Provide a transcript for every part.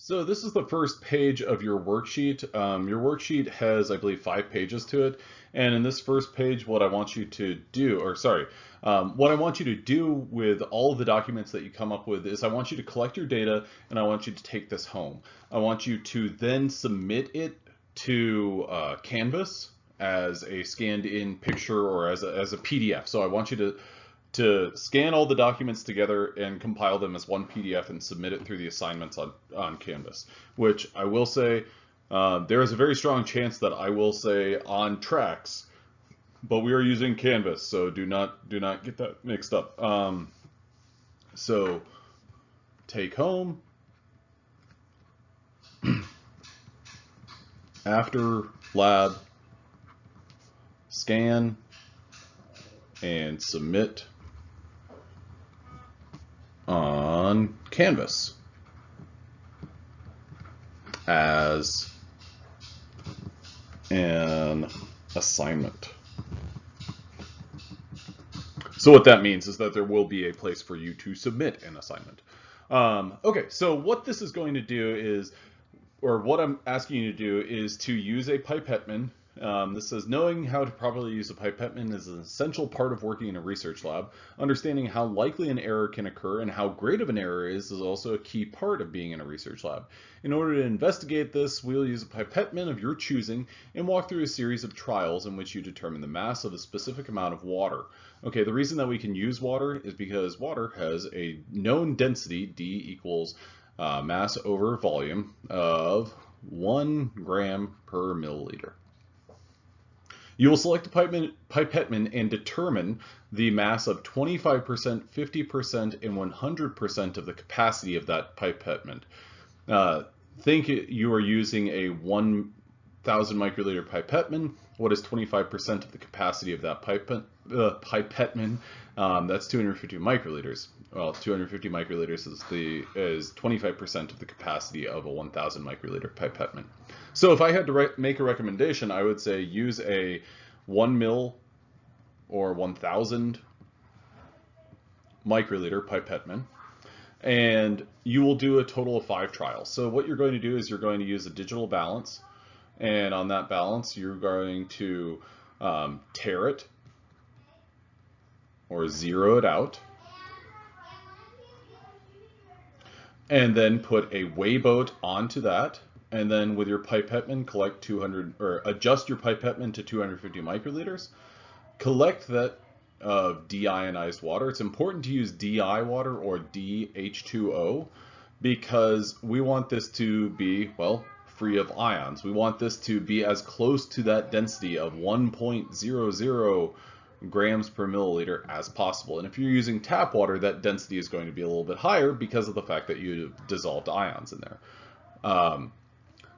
So this is the first page of your worksheet. Your worksheet has, I believe, 5 pages to it. And in this first page, what I want you to do, what I want you to do with all of the documents that you come up with is I want you to collect your data and I want you to take this home. I want you to then submit it to Canvas as a scanned in picture or as a PDF. So I want you to scan all the documents together and compile them as one PDF and submit it through the assignments on Canvas, which I will say, there is a very strong chance that I will say on tracks, but we are using Canvas, so do not get that mixed up. So take home, after lab, scan, and submit on Canvas as an assignment. So what that means is that there will be a place for you to submit an assignment. Okay, so what this is going to do is, or what I'm asking you to do is to use a pipetteman. This says, knowing how to properly use a pipetteman is an essential part of working in a research lab. Understanding how likely an error can occur and how great of an error is also a key part of being in a research lab. In order to investigate this, we'll use a pipetteman of your choosing and walk through a series of trials in which you determine the mass of a specific amount of water. Okay, the reason that we can use water is because water has a known density, D equals mass over volume, of 1 gram per milliliter. You will select a pipetteman and determine the mass of 25%, 50%, and 100% of the capacity of that pipetteman. Think you are using a 1,000 microliter pipetteman. What is 25% of the capacity of that pipetteman? That's 250 microliters. Well, 250 microliters is 25% of the capacity of a 1,000 microliter pipetteman. So if I had to make a recommendation, I would say use a 1 mil or 1,000 microliter pipetteman, and you will do a total of 5 trials. So what you're going to do is you're going to use a digital balance, and on that balance you're going to tare it or zero it out, and then put a weigh boat onto that. And then with your pipetteman, collect 200, or adjust your pipetteman to 250 microliters. Collect that of deionized water. It's important to use DI water or DH2O because we want this to be, well, free of ions. We want this to be as close to that density of 1.00 grams per milliliter as possible. And if you're using tap water, that density is going to be a little bit higher because of the fact that you dissolved ions in there.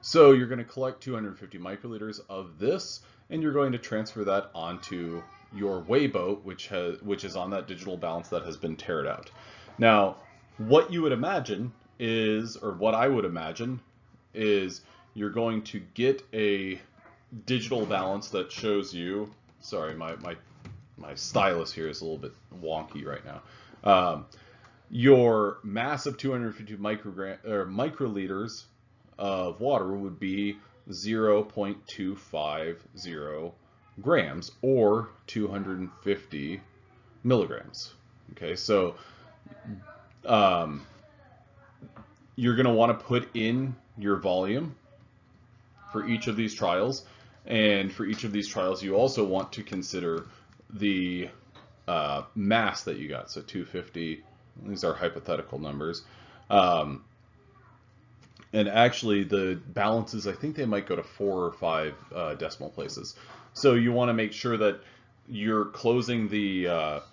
So you're going to collect 250 microliters of this, and you're going to transfer that onto your weigh boat, which is on that digital balance that has been tared out. Now, what you would imagine is, or what I would imagine is, you're going to get a digital balance that shows you. Sorry, my stylus here is a little bit wonky right now. Your mass of 250 microliters of water would be 0.250 grams or 250 milligrams. Okay, so you're going to want to put in your volume for each of these trials, and for each of these trials you also want to consider the mass that you got. So 250, these are hypothetical numbers. And actually the balances, I think they might go to 4 or 5 decimal places. So you want to make sure that you're closing the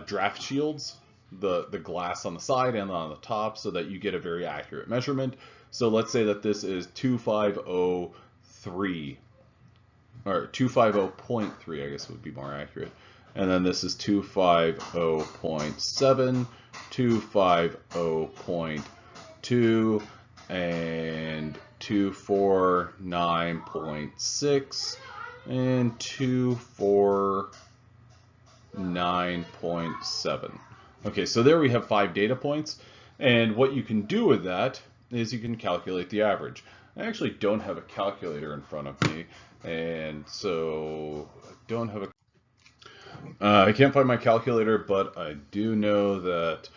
draft shields, the glass on the side and on the top, so that you get a very accurate measurement. So let's say that this is 2503, or 250.3, I guess would be more accurate. And then this is 250.7, 250.2, and 249.6 and 249.7. Okay, so there we have 5 data points, and what you can do with that is you can calculate the average. I actually don't have a calculator in front of me, and so I don't have a I can't find my calculator, but I do know that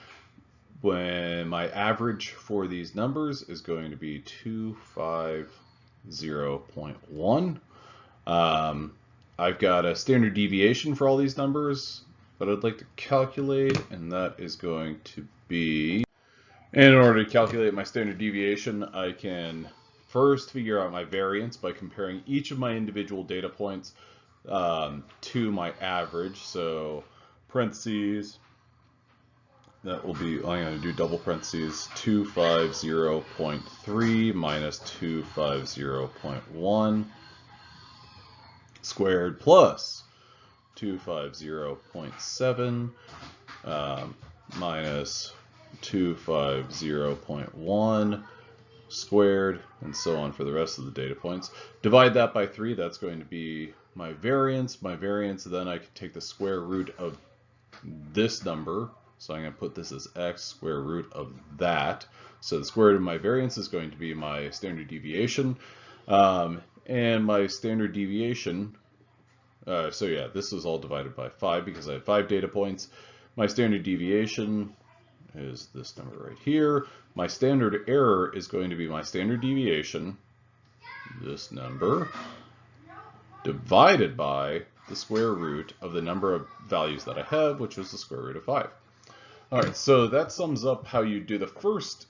when my average for these numbers is going to be 250.1. I've got a standard deviation for all these numbers that I'd like to calculate, and that is going to be, and in order to calculate my standard deviation, I can first figure out my variance by comparing each of my individual data points to my average. So parentheses, that will be, I'm going to do double parentheses, 250.3 minus 250.1 squared plus 250.7 minus 250.1 squared, and so on for the rest of the data points. Divide that by 3, that's going to be my variance. My variance, then I can take the square root of this number. So I'm going to put this as x square root of that. So the square root of my variance is going to be my standard deviation. And my standard deviation, so yeah, this is all divided by 5 because I have 5 data points. My standard deviation is this number right here. My standard error is going to be my standard deviation, this number, divided by the square root of the number of values that I have, which was the square root of 5. All right, so that sums up how you do the first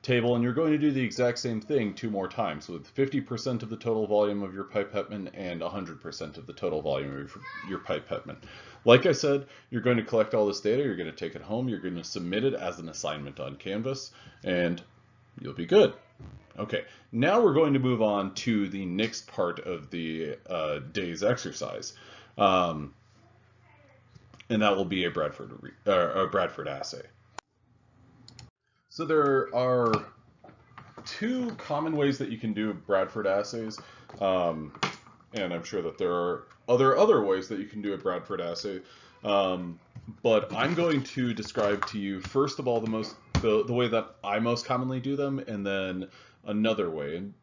table, and you're going to do the exact same thing 2 more times with 50% of the total volume of your pipettement and 100% of the total volume of your pipettement. Like I said, you're going to collect all this data, you're going to take it home, you're going to submit it as an assignment on Canvas, and you'll be good. Okay, now we're going to move on to the next part of the day's exercise. And that will be a Bradford assay. So there are 2 common ways that you can do Bradford assays, and I'm sure that there are other ways that you can do a Bradford assay. But I'm going to describe to you first of all the way that I most commonly do them, and then another way. And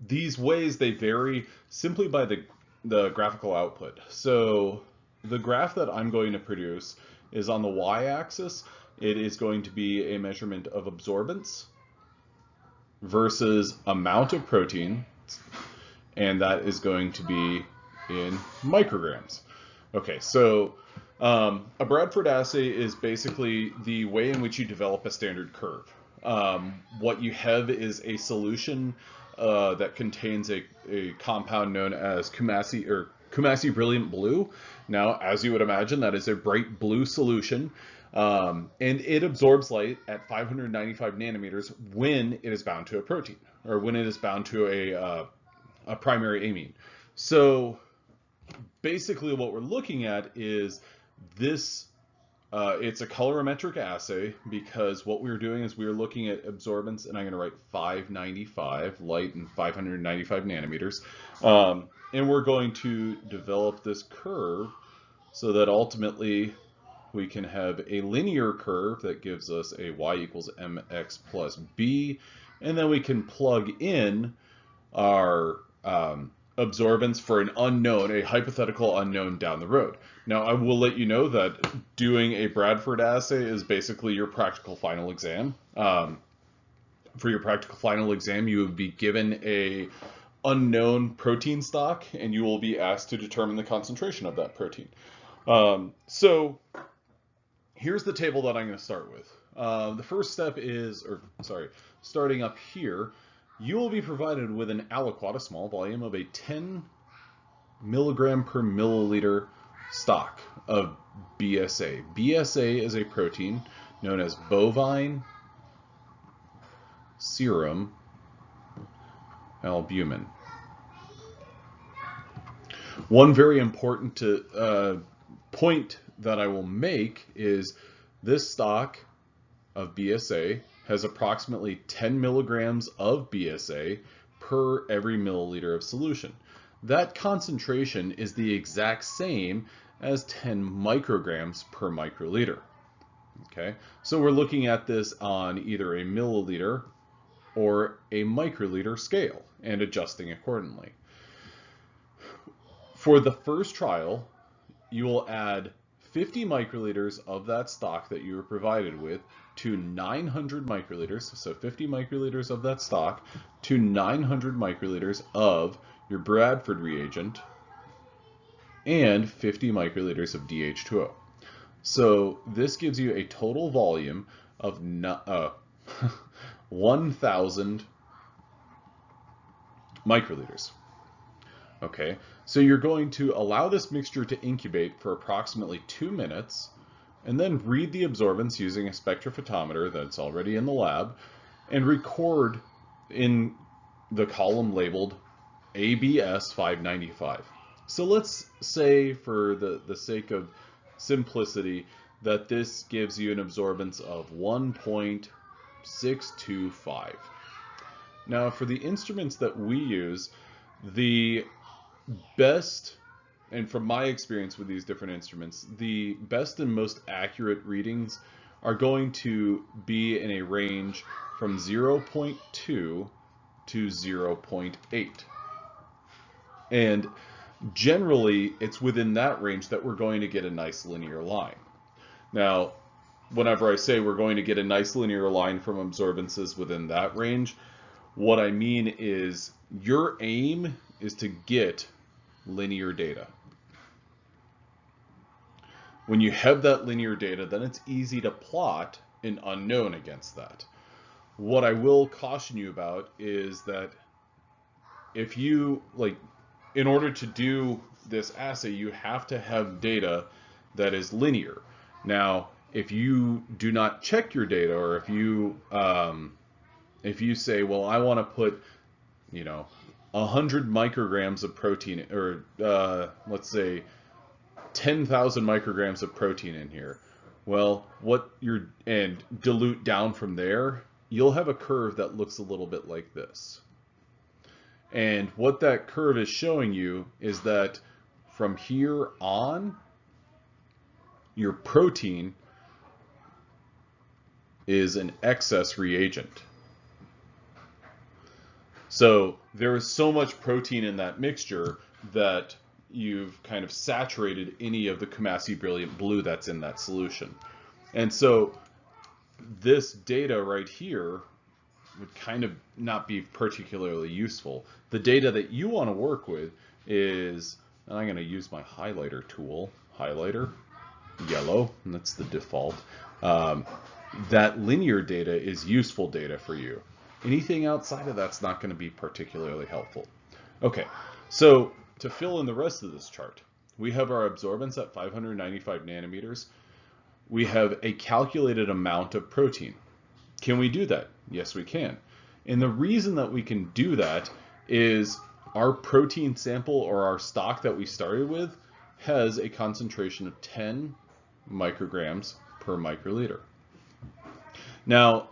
these ways, they vary simply by the graphical output. So the graph that I'm going to produce is on the y-axis. It is going to be a measurement of absorbance versus amount of protein, and that is going to be in micrograms. Okay, so a Bradford assay is basically the way in which you develop a standard curve. What you have is a solution that contains a compound known as Kumasi Brilliant Blue. Now, as you would imagine, that is a bright blue solution, and it absorbs light at 595 nanometers when it is bound to a protein, or when it is bound to a primary amine. So basically what we're looking at is this, it's a colorimetric assay, because what we're doing is we're looking at absorbance, and I'm going to write 595, light and 595 nanometers. And we're going to develop this curve so that ultimately we can have a linear curve that gives us a y equals mx plus b, and then we can plug in our absorbance for an unknown, a hypothetical unknown down the road. Now, I will let you know that doing a Bradford assay is basically your practical final exam. For your practical final exam, you would be given a unknown protein stock, and you will be asked to determine the concentration of that protein. So here's the table that I'm going to start with. The first step is, starting up here, you will be provided with an aliquot, a small volume of a 10 milligram per milliliter stock of BSA. BSA is a protein known as bovine serum albumin. One very important point that I will make is this stock of BSA has approximately 10 milligrams of BSA per every milliliter of solution. That concentration is the exact same as 10 micrograms per microliter. Okay, so we're looking at this on either a milliliter or a microliter scale and adjusting accordingly. For the first trial, you will add 50 microliters of that stock that you were provided with to 900 microliters, so 50 microliters of that stock to 900 microliters of your Bradford reagent and 50 microliters of DH2O. So this gives you a total volume of 1,000 microliters. Okay, so you're going to allow this mixture to incubate for approximately 2 minutes and then read the absorbance using a spectrophotometer that's already in the lab and record in the column labeled ABS 595. So let's say, for the sake of simplicity, that this gives you an absorbance of 1.625. Now, for the instruments that we use, the best, and from my experience with these different instruments, the best and most accurate readings are going to be in a range from 0.2 to 0.8. And generally, it's within that range that we're going to get a nice linear line. Now, whenever I say we're going to get a nice linear line from absorbances within that range, what I mean is your aim is to get linear data. When you have that linear data, then it's easy to plot an unknown against that. What I will caution you about is that if you, in order to do this assay, you have to have data that is linear. Now, if you do not check your data, or if you say, well, I want to put, 100 micrograms of protein, or let's say 10,000 micrograms of protein in here, well, and dilute down from there, you'll have a curve that looks a little bit like this. And what that curve is showing you is that from here on, your protein is an excess reagent. So there is so much protein in that mixture that you've kind of saturated any of the Kumasi Brilliant Blue that's in that solution. And so this data right here would kind of not be particularly useful. The data that you want to work with is, and I'm going to use my highlighter tool, highlighter, yellow, and that's the default. That linear data is useful data for you. Anything outside of that's not going to be particularly helpful. Okay, so to fill in the rest of this chart, we have our absorbance at 595 nanometers. We have a calculated amount of protein. Can we do that? Yes, we can. And the reason that we can do that is our protein sample, or our stock that we started with, has a concentration of 10 micrograms per microliter. Now,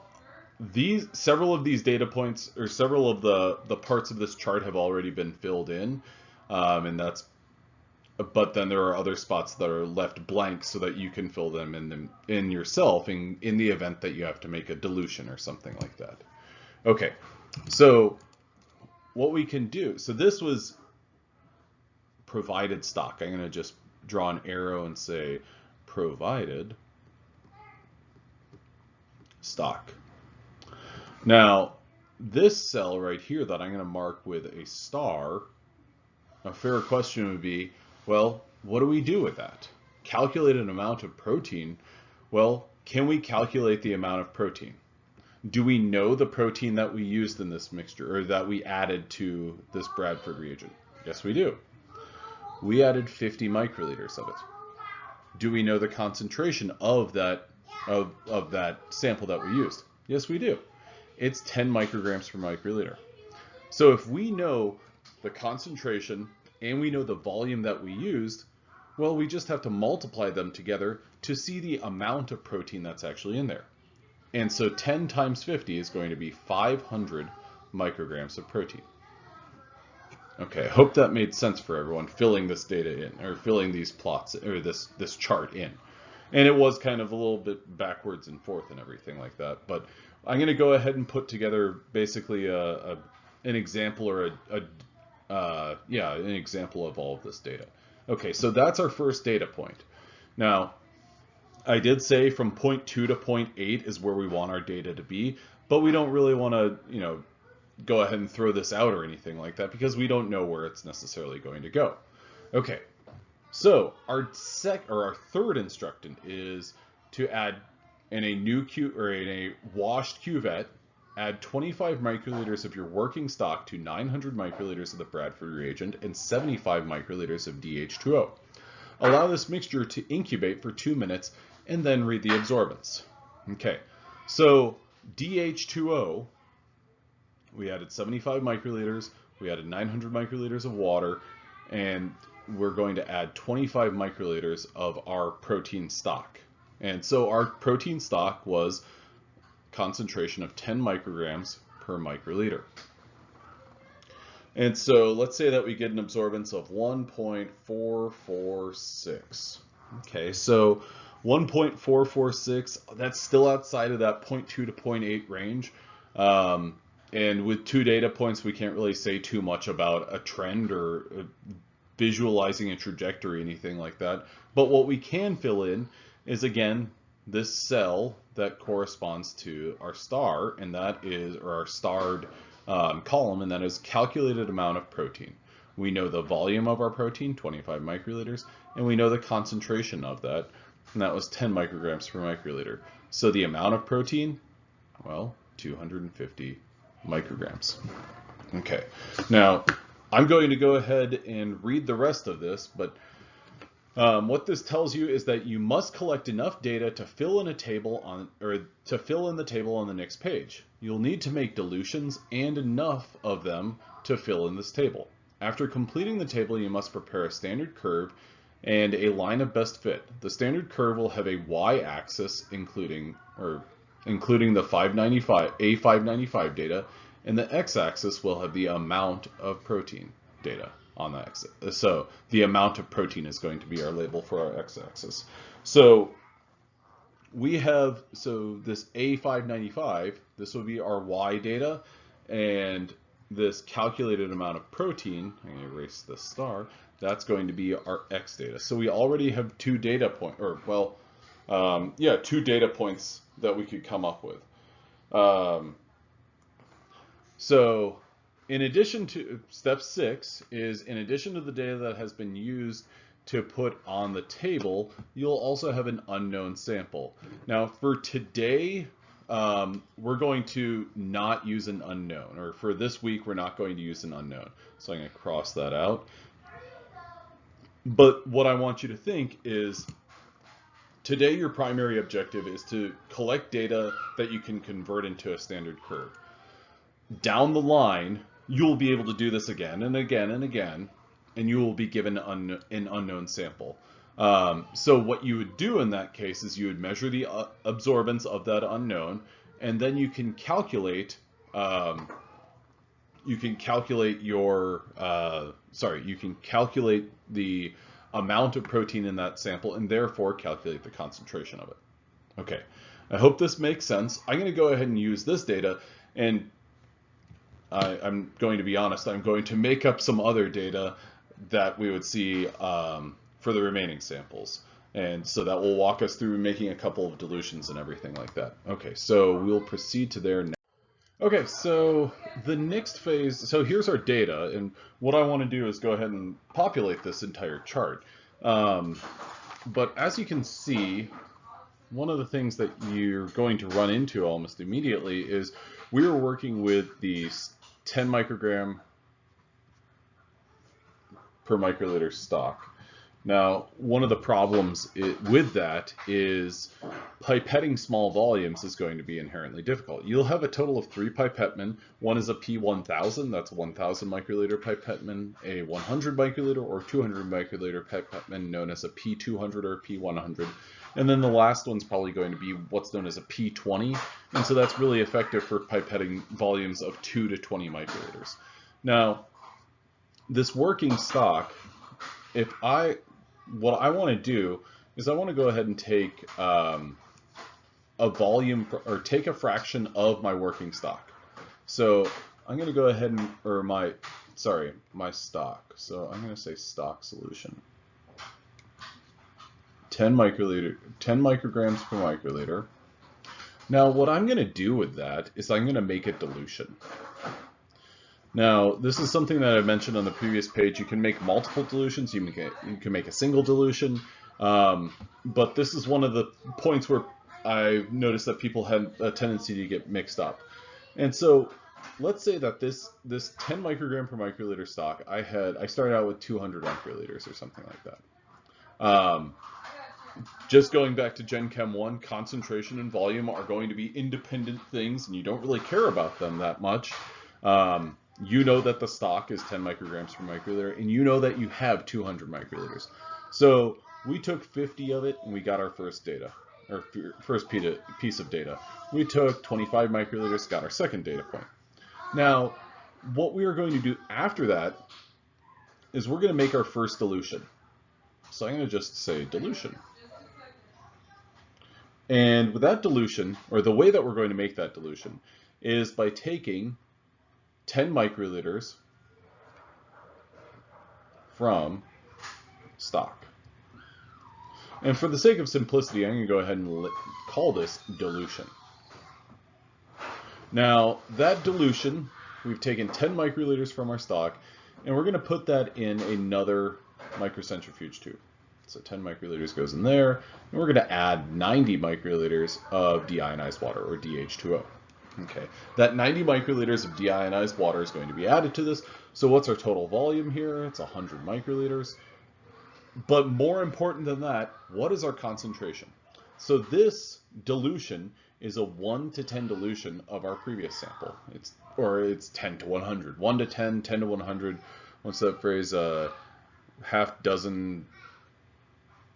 several of these data points, or several of the parts of this chart, have already been filled in, but then there are other spots that are left blank so that you can fill them in yourself in the event that you have to make a dilution or something like that. Okay, so what we can do, so this was provided stock. I'm going to just draw an arrow and say provided stock. Now, this cell right here that I'm going to mark with a star, a fair question would be, well, what do we do with that? Calculate an amount of protein. Well, can we calculate the amount of protein? Do we know the protein that we used in this mixture, or that we added to this Bradford reagent? Yes, we do. We added 50 microliters of it. Do we know the concentration of that sample that we used? Yes, we do. It's 10 micrograms per microliter. So if we know the concentration and we know the volume that we used, well, we just have to multiply them together to see the amount of protein that's actually in there. And so 10 times 50 is going to be 500 micrograms of protein. Okay, I hope that made sense for everyone filling this data in, or filling these plots, or this chart in. And it was kind of a little bit backwards and forth and everything like that, but I'm going to go ahead and put together basically an example or an example of all of this data. Okay, so that's our first data point. Now, I did say from point 2 to point 8 is where we want our data to be, but we don't really want to, go ahead and throw this out or anything like that because we don't know where it's necessarily going to go. Okay, so our third instruction is to add in a washed cuvette, add 25 microliters of your working stock to 900 microliters of the Bradford reagent and 75 microliters of DH2O. Allow this mixture to incubate for 2 minutes and then read the absorbance. Okay, so DH2O, we added 75 microliters, we added 900 microliters of water, and we're going to add 25 microliters of our protein stock. And so our protein stock was concentration of 10 micrograms per microliter. And so let's say that we get an absorbance of 1.446. Okay, so 1.446, that's still outside of that 0.2 to 0.8 range. And with 2 data points, we can't really say too much about a trend or visualizing a trajectory, anything like that. But what we can fill in is, again, this cell that corresponds to our star, and that is, or our starred column, and that is calculated amount of protein. We know the volume of our protein, 25 microliters, and we know the concentration of that, and that was 10 micrograms per microliter. So the amount of protein, well, 250 micrograms. Okay, now I'm going to go ahead and read the rest of this, but what this tells you is that you must collect enough data to fill in the table on the next page. You'll need to make dilutions and enough of them to fill in this table. After completing the table, you must prepare a standard curve and a line of best fit. The standard curve will have a y-axis including the A595 data, and the x-axis will have the amount of protein data on the axis. So the amount of protein is going to be our label for our x-axis. So we have, this A595, this will be our y data, and this calculated amount of protein, I'm going to erase the star, that's going to be our x data. So we already have 2 data points, two data points that we could come up with. So in addition to step 6 is, in addition to the data that has been used to put on the table, you'll also have an unknown sample. Now for today, we're going to not use an unknown, or for this week, we're not going to use an unknown. So I'm going to cross that out. But what I want you to think is, today your primary objective is to collect data that you can convert into a standard curve. Down the line, you'll be able to do this again and again and again, and you will be given an unknown sample. So what you would do in that case is you would measure the absorbance of that unknown, and then you can calculate the amount of protein in that sample, and therefore calculate the concentration of it. Okay, I hope this makes sense. I'm going to go ahead and use this data, and I'm going to be honest, I'm going to make up some other data that we would see for the remaining samples. And so that will walk us through making a couple of dilutions and everything like that. Okay, so we'll proceed to there now. Okay, so the next phase, so here's our data, and what I want to do is go ahead and populate this entire chart. But as you can see, one of the things that you're going to run into almost immediately is we were working with these 10 microgram per microliter stock. Now, one of the problems with that is pipetting small volumes is going to be inherently difficult. You'll have a total of 3 pipetmen. One is a P1000, that's a 1000 microliter pipetman, a 100 microliter or 200 microliter pipetman known as a P200 or P100. And then the last one's probably going to be what's known as a P20. And so that's really effective for pipetting volumes of 2 to 20 microliters. Now, this working stock, what I want to do is I want to go ahead and take a volume or take a fraction of my working stock. So I'm going to go ahead and, or my stock. So I'm going to say stock solution. 10 micrograms per microliter. Now what I'm going to do with that is I'm going to make it dilution. Now this is something that I mentioned on the previous page. You can make multiple dilutions. You can make a single dilution. But this is one of the points where I've noticed that people had a tendency to get mixed up. And so let's say that this 10 microgram per microliter stock, I started out with 200 microliters or something like that. Just going back to Gen Chem 1, concentration and volume are going to be independent things, and you don't really care about them that much. You know that the stock is 10 micrograms per microliter, and you know that you have 200 microliters. So we took 50 of it, and we got our first data, or first piece of data. We took 25 microliters, got our second data point. Now, what we are going to do after that is we're going to make our first dilution. So I'm going to just say dilution. And with that dilution, or the way that we're going to make that dilution, is by taking 10 microliters from stock. And for the sake of simplicity, I'm going to go ahead and call this dilution. Now, that dilution, we've taken 10 microliters from our stock, and we're going to put that in another microcentrifuge tube. So 10 microliters goes in there, and we're going to add 90 microliters of deionized water, or DH2O. Okay, that 90 microliters of deionized water is going to be added to this. So what's our total volume here? It's 100 microliters. But more important than that, what is our concentration? So this dilution is a 1 to 10 dilution of our previous sample. It's 10 to 100. 1 to 10, 10 to 100. What's that phrase? Half dozen,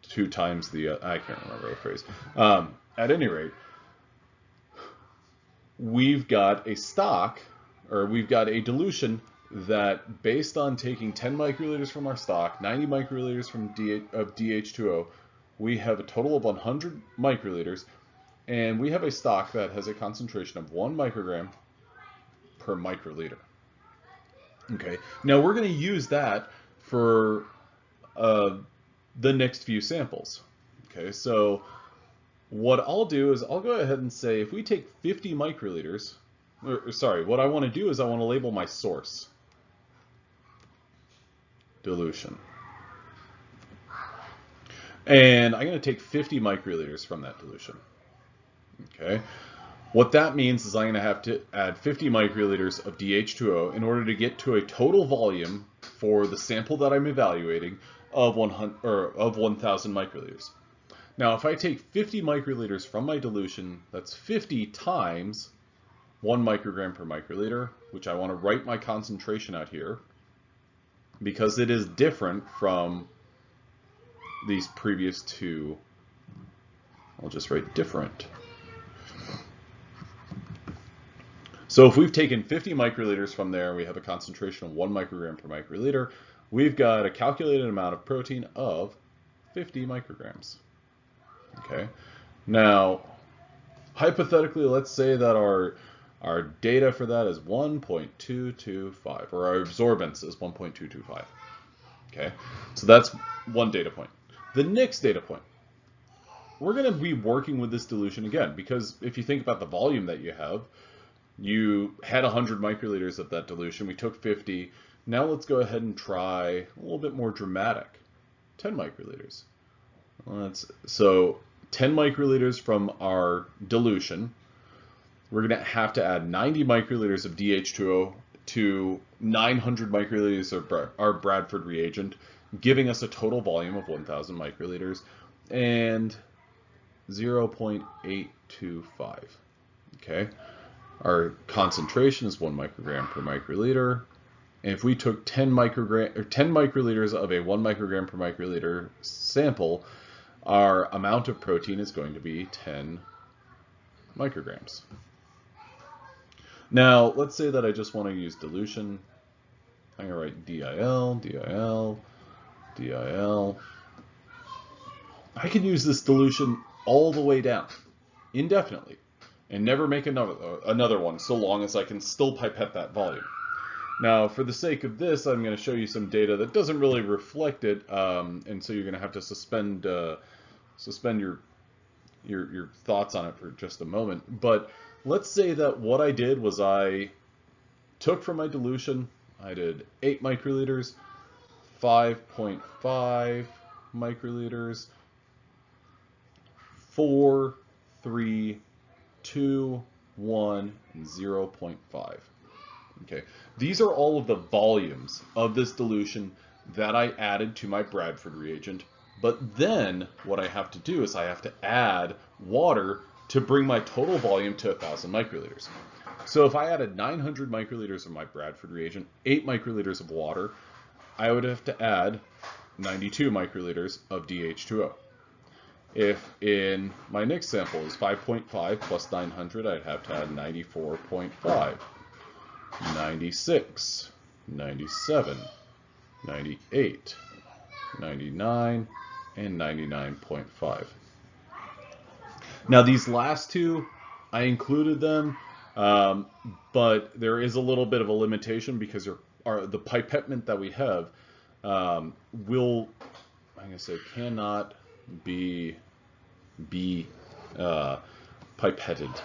2 times the, I can't remember the phrase. At any rate, we've got a stock, or we've got a dilution that, based on taking 10 microliters from our stock, 90 microliters of DH2O, we have a total of 100 microliters, and we have a stock that has a concentration of 1 microgram per microliter. Okay, now we're going to use that for the next few samples. Okay, so what I'll do is I'll go ahead and say if we take 50 microliters, what I want to do is I want to label my source dilution. And I'm going to take 50 microliters from that dilution. Okay, what that means is I'm going to have to add 50 microliters of DH2O in order to get to a total volume for the sample that I'm evaluating of 1,000 microliters. Now, if I take 50 microliters from my dilution, that's 50 times 1 microgram per microliter, which I want to write my concentration out here because it is different from these previous two. I'll just write different. So if we've taken 50 microliters from there, we have a concentration of 1 microgram per microliter. We've got a calculated amount of protein of 50 micrograms. Okay. Now, hypothetically, let's say that our data for that is 1.225, or our absorbance is 1.225. Okay. So that's one data point. The next data point, we're going to be working with this dilution again, because if you think about the volume that you have, you had 100 microliters of that dilution. We took 50. Now let's go ahead and try a little bit more dramatic. 10 microliters. So 10 microliters from our dilution. We're going to have to add 90 microliters of DH2O to 900 microliters of our Bradford reagent, giving us a total volume of 1,000 microliters and 0.825. Okay. Our concentration is 1 microgram per microliter. And if we took 10 microliters of a 1 microgram per microliter sample, our amount of protein is going to be 10 micrograms. Now, let's say that I just want to use dilution. I'm going to write DIL, DIL, DIL. I can use this dilution all the way down. indefinitely and never make another one so long as I can still pipette that volume. Now, for the sake of this, I'm going to show you some data that doesn't really reflect it, and so you're going to have to suspend your thoughts on it for just a moment. But let's say that what I did was I took from my dilution, I did 8 microliters, 5.5 microliters, 4, 3, 2, 1, and 0.5. Okay, these are all of the volumes of this dilution that I added to my Bradford reagent. But then what I have to do is I have to add water to bring my total volume to 1,000 microliters. So if I added 900 microliters of my Bradford reagent, 8 microliters of water, I would have to add 92 microliters of DH2O. If in my next sample is 5.5 plus 900, I'd have to add 94.5, 96, 97, 98, 99, and 99.5. Now these last two, I included them, but there is a little bit of a limitation because the pipettement that we have cannot be pipetted.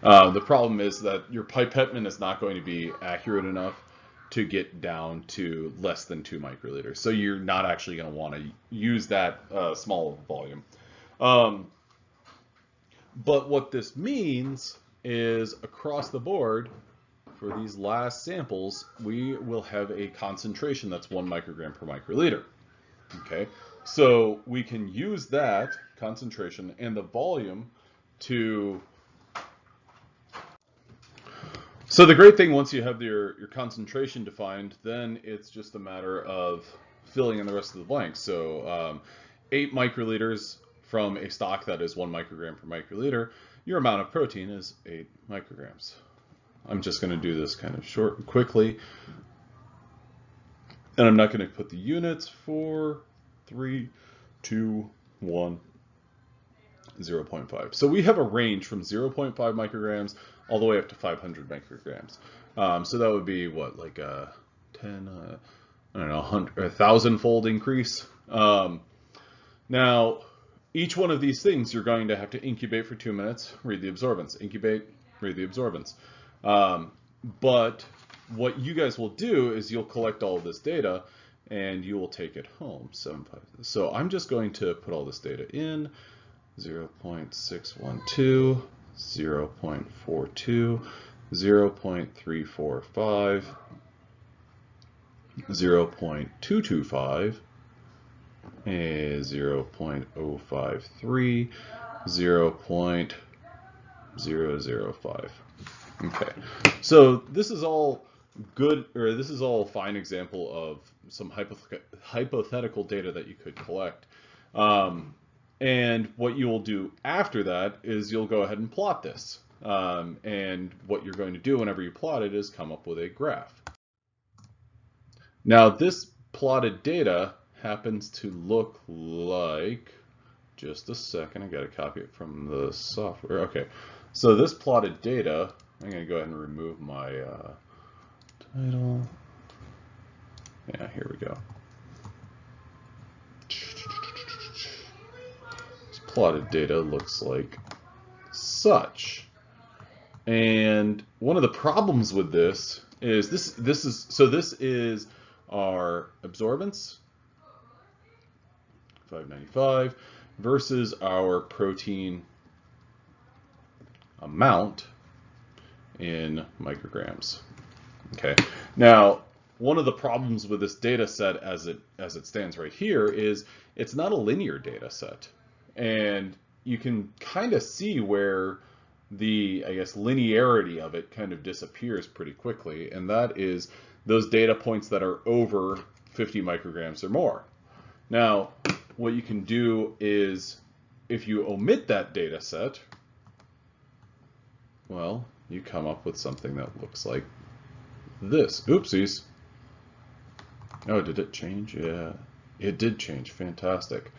The problem is that your pipettement is not going to be accurate enough to get down to less than 2 microliters. So you're not actually going to want to use that small volume. But what this means is across the board, for these last samples, we will have a concentration that's 1 microgram per microliter. Okay, so we can use that concentration and the volume to... So the great thing, once you have your concentration defined, then it's just a matter of filling in the rest of the blanks. So 8 microliters from a stock that is 1 microgram per microliter, your amount of protein is 8 micrograms. I'm just going to do this kind of short and quickly. And I'm not going to put the units. 4, 3, 2, 1, 0.5. So we have a range from 0.5 micrograms all the way up to 500 micrograms. So that would be what, like a 10, I don't know, 1,000-fold increase. Now, each one of these things you're going to have to incubate for 2 minutes, read the absorbance, incubate, read the absorbance. But what you guys will do is you'll collect all of this data and you will take it home. So I'm just going to put all this data in. 0.612, 0.42, 0.345, 0.225, 0.053, 0.005. Okay, so this is all good, or this is all a fine example of some hypothetical data that you could collect. And what you will do after that is you'll go ahead and plot this. And what you're going to do whenever you plot it is come up with a graph. Now this plotted data happens to look like, just a second, I got to copy it from the software. Okay, so this plotted data, I'm going to go ahead and remove my title. Yeah, here we go. This plotted data looks like such. And one of the problems with this is this is our absorbance, 595, versus our protein amount in micrograms. Okay. Now, one of the problems with this data set as it stands right here is it's not a linear data set. And you can kind of see where the, I guess, linearity of it kind of disappears pretty quickly, and that is those data points that are over 50 micrograms or more. Now, what you can do is, if you omit that data set, well, you come up with something that looks like this. Oopsies. Oh, did it change? Yeah, it did change. Fantastic.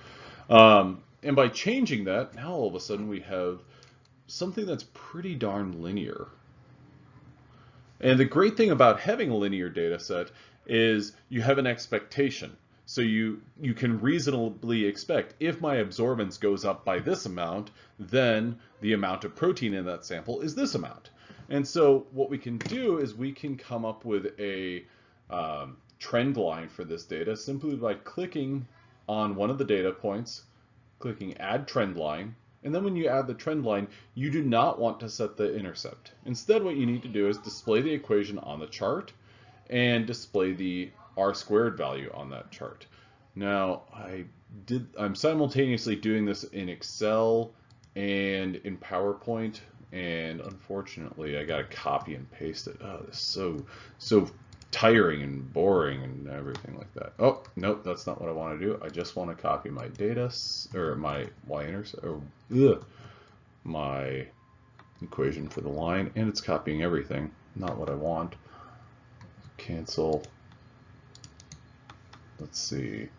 And by changing that, now all of a sudden we have something that's pretty darn linear. And the great thing about having a linear data set is you have an expectation. So you can reasonably expect, if my absorbance goes up by this amount, then the amount of protein in that sample is this amount. And so what we can do is we can come up with a trend line for this data simply by clicking on one of the data points, clicking Add Trend Line, and then when you add the trend line, you do not want to set the intercept. Instead, what you need to do is display the equation on the chart and display the R² value on that chart. Now, I'm simultaneously doing this in Excel and in PowerPoint, and unfortunately, I got to copy and paste it. Oh, this is so tiring and boring and everything like that. Oh, nope, that's not what I want to do. I just want to copy my data, or my y-intercept, or my equation for the line, and it's copying everything. Not what I want. Cancel. Let's see.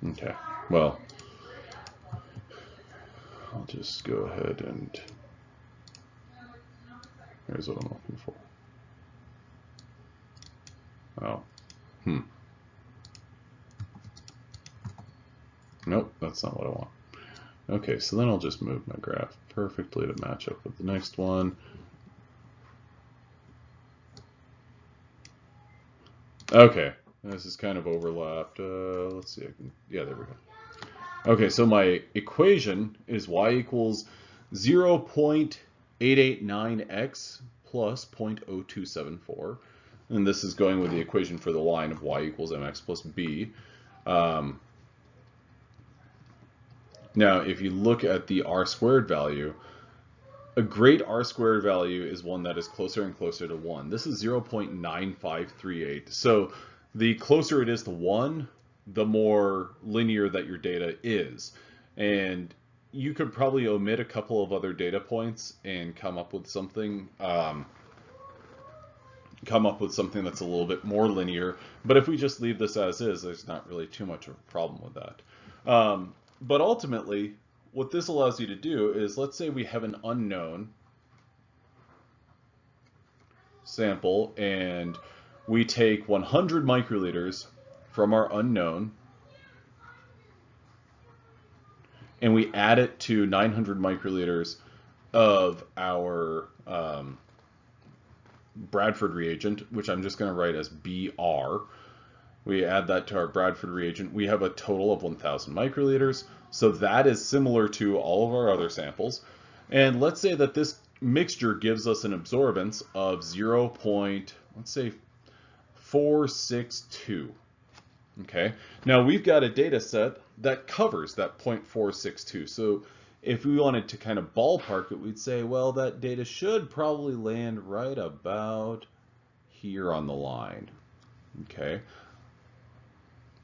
Okay, well, I'll just go ahead and here's what I'm looking for. Oh, nope, that's not what I want. Okay, so then I'll just move my graph perfectly to match up with the next one. Okay, this is kind of overlapped. Let's see, yeah, there we go. Okay, so my equation is y equals 0.889x plus 0.0274. And this is going with the equation for the line of y equals mx plus b. Now, if you look at the R² value, a great R² value is one that is closer and closer to 1. This is 0.9538. So the closer it is to 1, the more linear that your data is. And you could probably omit a couple of other data points and come up with something that's a little bit more linear. But if we just leave this as is, there's not really too much of a problem with that. But ultimately, what this allows you to do is, let's say we have an unknown sample and we take 100 microliters from our unknown and we add it to 900 microliters of our Bradford reagent, which I'm just going to write as BR. We add that to our Bradford reagent. We have a total of 1,000 microliters. So that is similar to all of our other samples. And let's say that this mixture gives us an absorbance of 0.462. Okay. Now we've got a data set that covers that 0.462. So if we wanted to kind of ballpark it, we'd say, well, that data should probably land right about here on the line. Okay.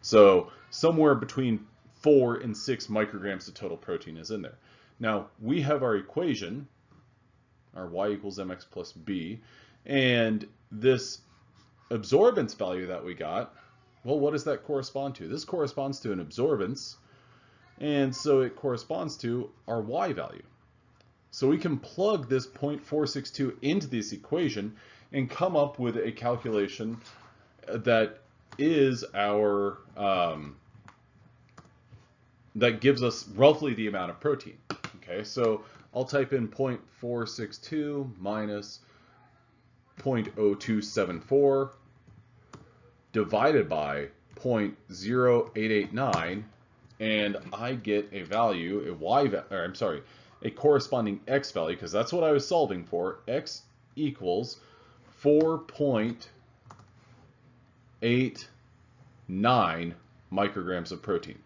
So somewhere between 4 and 6 micrograms of total protein is in there. Now we have our equation, our y equals mx plus b, and this absorbance value that we got, well, what does that correspond to? This corresponds to an absorbance, and so it corresponds to our y value. So we can plug this 0.462 into this equation and come up with a calculation that is our that gives us roughly the amount of protein. Okay, so I'll type in 0.462 minus 0.0274 divided by 0.0889, and I get a value, a corresponding x value, because that's what I was solving for. X equals 4.89 micrograms of protein.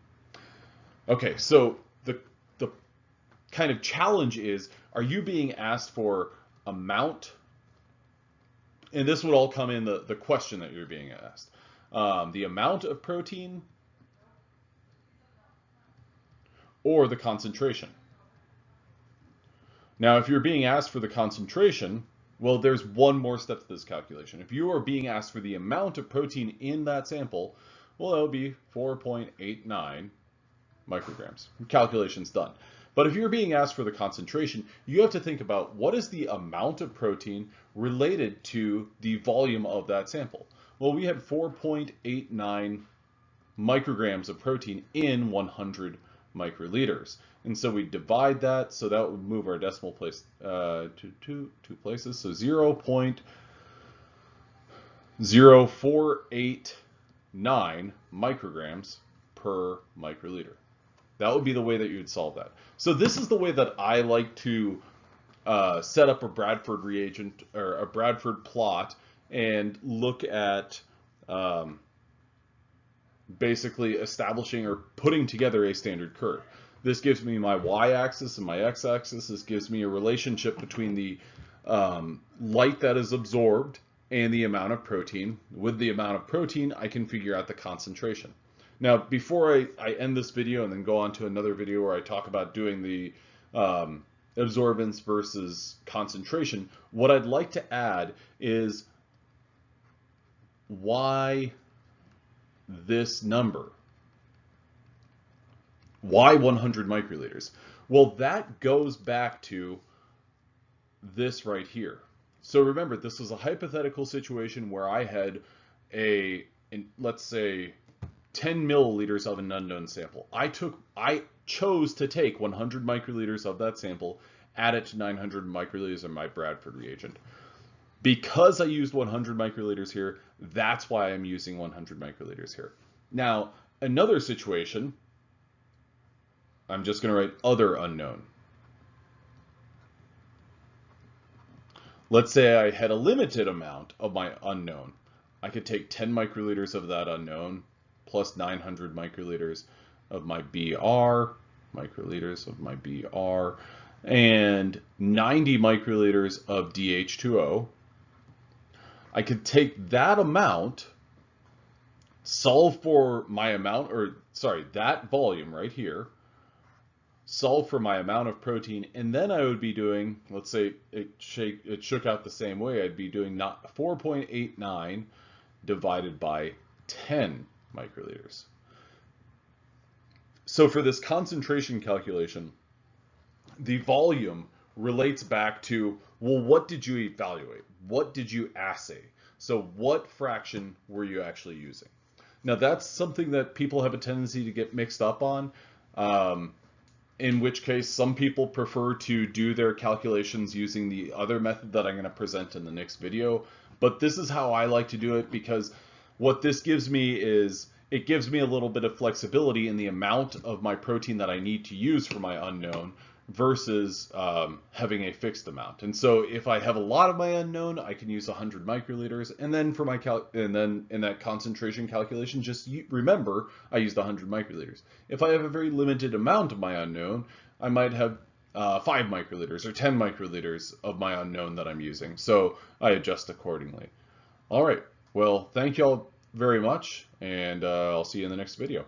Okay, so the kind of challenge is, are you being asked for amount? And this would all come in the question that you're being asked. The amount of protein or the concentration. Now, if you're being asked for the concentration, Well, there's one more step to this calculation. If you are being asked for the amount of protein in that sample, well, that would be 4.89 micrograms. Calculation's done. But if you're being asked for the concentration, you have to think about what is the amount of protein related to the volume of that sample. Well, we had 4.89 micrograms of protein in 100 microliters. And so we divide that, so that would move our decimal place to two places. So 0.0489 micrograms per microliter. That would be the way that you would solve that. So this is the way that I like to set up a Bradford reagent or a Bradford plot and look at basically establishing or putting together a standard curve. This gives me my y-axis and my x-axis. This gives me a relationship between the light that is absorbed and the amount of protein. With the amount of protein, I can figure out the concentration. Now, before I end this video and then go on to another video where I talk about doing the absorbance versus concentration, what I'd like to add is why this number. Why 100 microliters? Well, that goes back to this right here. So remember, this was a hypothetical situation where I had let's say 10 milliliters of an unknown sample. I chose to take 100 microliters of that sample, add it to 900 microliters of my Bradford reagent. Because I used 100 microliters here, that's why I'm using 100 microliters here. Now, another situation, I'm just going to write other unknown. Let's say I had a limited amount of my unknown. I could take 10 microliters of that unknown plus 900 microliters of my BR, and 90 microliters of DH2O. I could take that amount, solve for my amount, that volume right here, solve for my amount of protein, and then I would be doing, let's say it shook out the same way, I'd be doing 4.89 divided by 10 microliters. So for this concentration calculation, the volume relates back to, well, what did you evaluate? What did you assay? So what fraction were you actually using? Now that's something that people have a tendency to get mixed up on, in which case some people prefer to do their calculations using the other method that I'm going to present in the next video. But this is how I like to do it, because what this gives me is, it gives me a little bit of flexibility in the amount of my protein that I need to use for my unknown versus having a fixed amount. And so if I have a lot of my unknown, I can use 100 microliters, and then for my and then in that concentration calculation, just remember I used 100 microliters. If I have a very limited amount of my unknown, I might have 5 microliters or 10 microliters of my unknown that I'm using. So I adjust accordingly. All right. Well, thank you all very much, and I'll see you in the next video.